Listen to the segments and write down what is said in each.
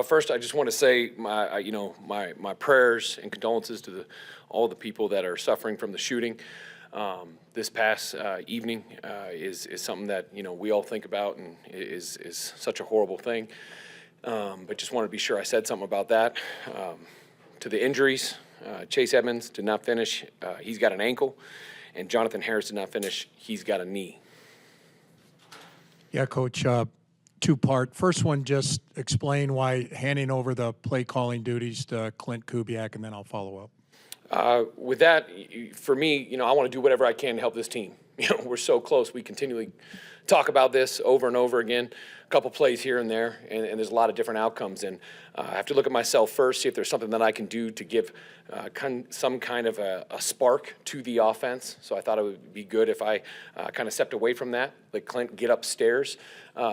First, I just want to say my prayers and condolences to all the people that are suffering from the shooting. This past evening is something that we all think about and is such a horrible thing. But just wanted to be sure I said something about that. To the injuries, Chase Edmonds did not finish. He's got an ankle, and Jonathan Harris did not finish. He's got a knee. Yeah, Coach. Two-part. First one, just explain why handing over the play calling duties to Klint Kubiak, and then I'll follow up. With that, for me, I want to do whatever I can to help this team. We're so close. We continually talk about this over and over again. A couple plays here and there, and there's a lot of different outcomes. And I have to look at myself first, see if there's something that I can do to give some kind of a spark to the offense. So I thought it would be good if I kind of stepped away from that, let Klint get upstairs,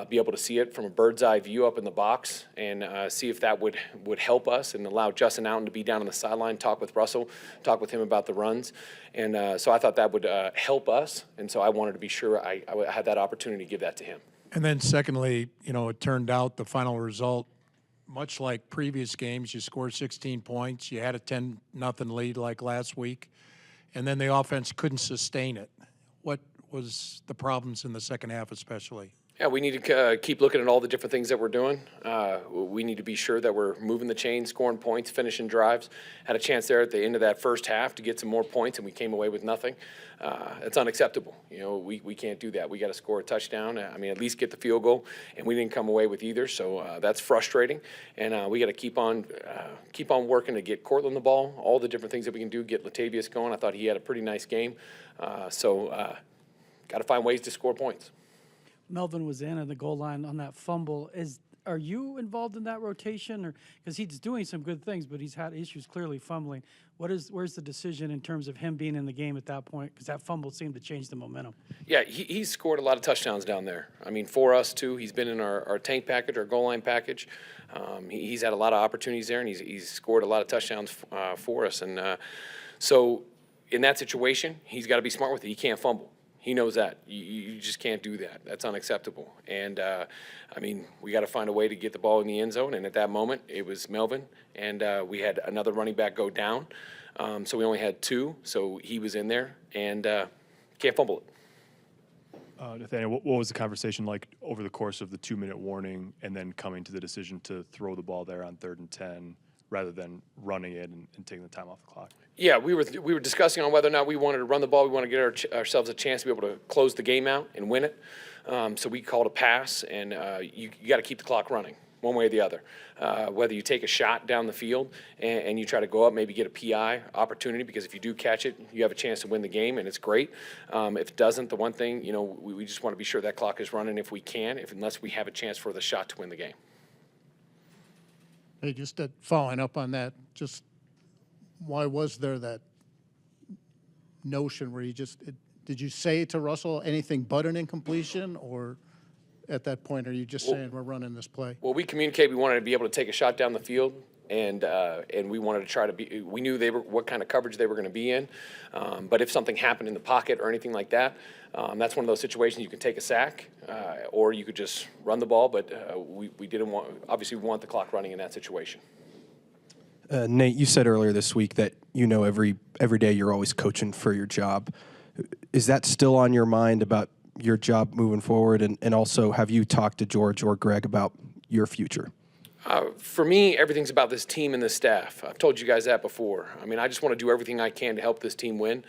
be able to see it from a bird's eye view up in the box, and see if that would help us and allow Justin Allen to be down on the sideline, talk with Russell, talk with him about the runs. And so I thought that would help us, and so I wanted to be sure I had that opportunity to give that to him. And then secondly, it turned out the final result, much like previous games, you scored 16 points, you had a 10-0 lead like last week, and then the offense couldn't sustain it. What was the problems in the second half especially? Yeah, we need to keep looking at all the different things that we're doing. We need to be sure that we're moving the chain, scoring points, finishing drives. Had a chance there at the end of that first half to get some more points, and we came away with nothing. It's unacceptable. We can't do that. We got to score a touchdown. At least get the field goal, and we didn't come away with either. So that's frustrating, and we got to keep on working to get Cortland the ball. All the different things that we can do, get Latavius going. I thought he had a pretty nice game. Got to find ways to score points. Melvin was in at the goal line on that fumble. Are you involved in that rotation, or because he's doing some good things, but he's had issues clearly fumbling? Where's the decision in terms of him being in the game at that point? Because that fumble seemed to change the momentum. Yeah, he's scored a lot of touchdowns down there. For us too, he's been in our tank package, our goal line package. He's had a lot of opportunities there, and he's scored a lot of touchdowns for us. And so in that situation, he's got to be smart with it. He can't fumble. He knows that. You just can't do that. That's unacceptable. And, we got to find a way to get the ball in the end zone. And at that moment, it was Melvin. And we had another running back go down. So we only had two. So he was in there. And can't fumble it. Nathaniel, what was the conversation like over the course of the 2-minute warning and then coming to the decision to throw the ball there on 3rd and 10 rather than running it and taking the time off the clock? Yeah, we were discussing on whether or not we wanted to run the ball. We want to get ourselves a chance to be able to close the game out and win it. So we called a pass, and you got to keep the clock running one way or the other. Whether you take a shot down the field and you try to go up, maybe get a PI opportunity, because if you do catch it, you have a chance to win the game, and it's great. If it doesn't, the one thing, we just want to be sure that clock is running if we can, unless we have a chance for the shot to win the game. Hey, just following up on that, just why was there that notion where did you say to Russell anything but an incompletion, or at that point are you just saying we're running this play? Well, we communicated we wanted to be able to take a shot down the field, and we wanted to try to be. We knew what kind of coverage they were going to be in, but if something happened in the pocket or anything like that, that's one of those situations you can take a sack, or you could just run the ball. But we didn't want. Obviously, we want the clock running in that situation. Nate, you said earlier this week that every day you're always coaching for your job. Is that still on your mind about your job moving forward? And also, have you talked to George or Greg about your future? For me, everything's about this team and this staff. I've told you guys that before. I just want to do everything I can to help this team win.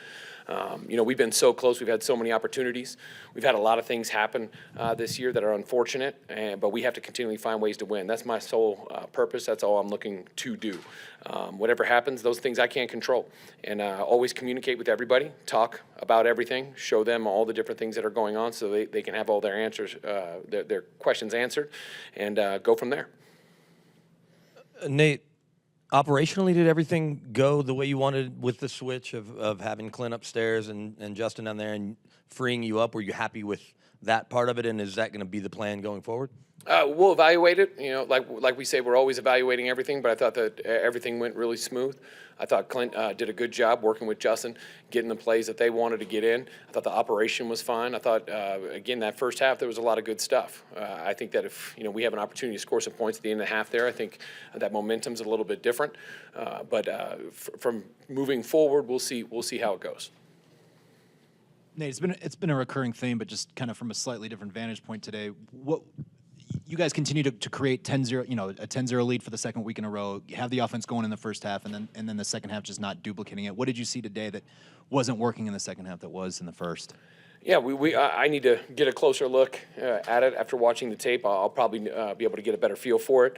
We've been so close. We've had so many opportunities. We've had a lot of things happen this year that are unfortunate, but we have to continually find ways to win. That's my sole purpose. That's all I'm looking to do. Whatever happens, those things I can't control. And always communicate with everybody, talk about everything, show them all the different things that are going on so they can have all their answers, their questions answered, and go from there. Nate, operationally, did everything go the way you wanted with the switch of having Klint upstairs and Justin down there and freeing you up? Were you happy with that part of it, and is that going to be the plan going forward? We'll evaluate it. You know, like we say, we're always evaluating everything. But I thought that everything went really smooth. I thought Klint did a good job working with Justin, getting the plays that they wanted to get in. I thought the operation was fine. I thought again that first half there was a lot of good stuff. I think that if we have an opportunity to score some points at the end of the half there, I think that momentum's a little bit different. But from moving forward, we'll see how it goes. Nate, it's been a recurring theme, but just kind of from a slightly different vantage point today. What you guys continue to create 10-0, a 10-0 lead for the second week in a row. You have the offense going in the first half, and then the second half just not duplicating it. What did you see today that wasn't working in the second half that was in the first? Yeah, I need to get a closer look at it after watching the tape. I'll probably be able to get a better feel for it.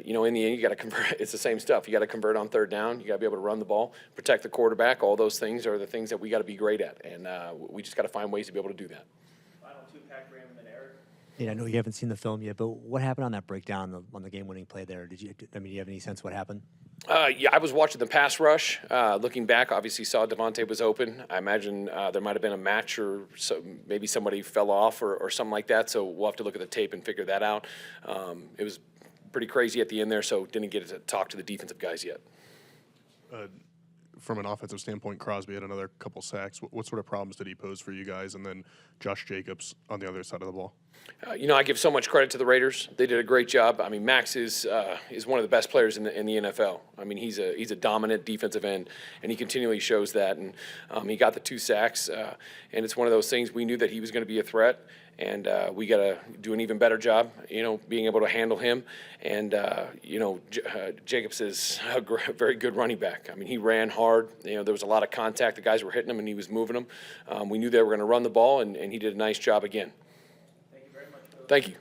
In the end, you got to convert. It's the same stuff. You got to convert on third down. You got to be able to run the ball, protect the quarterback. All those things are the things that we got to be great at, and we just got to find ways to be able to do that. Final two, Pat Graham and then Eric. I know you haven't seen the film yet, but what happened on that breakdown on the game-winning play there? Do you have any sense what happened? Yeah, I was watching the pass rush. Looking back, obviously saw Devontae was open. I imagine there might have been a match or maybe somebody fell off or something like that. So we'll have to look at the tape and figure that out. It was pretty crazy at the end there, so didn't get to talk to the defensive guys yet. From an offensive standpoint, Crosby had another couple sacks. What sort of problems did he pose for you guys? And then Josh Jacobs on the other side of the ball. I give so much credit to the Raiders. They did a great job. I mean, Max is one of the best players in the NFL. I mean, he's a dominant defensive end, and he continually shows that. And he got the 2 sacks, and it's one of those things we knew that he was going to be a threat. And we got to do an even better job, being able to handle him. And, Jacobs is a very good running back. I mean, he ran hard. There was a lot of contact. The guys were hitting him, and he was moving them. We knew they were going to run the ball, and he did a nice job again. Thank you very much. Thank you.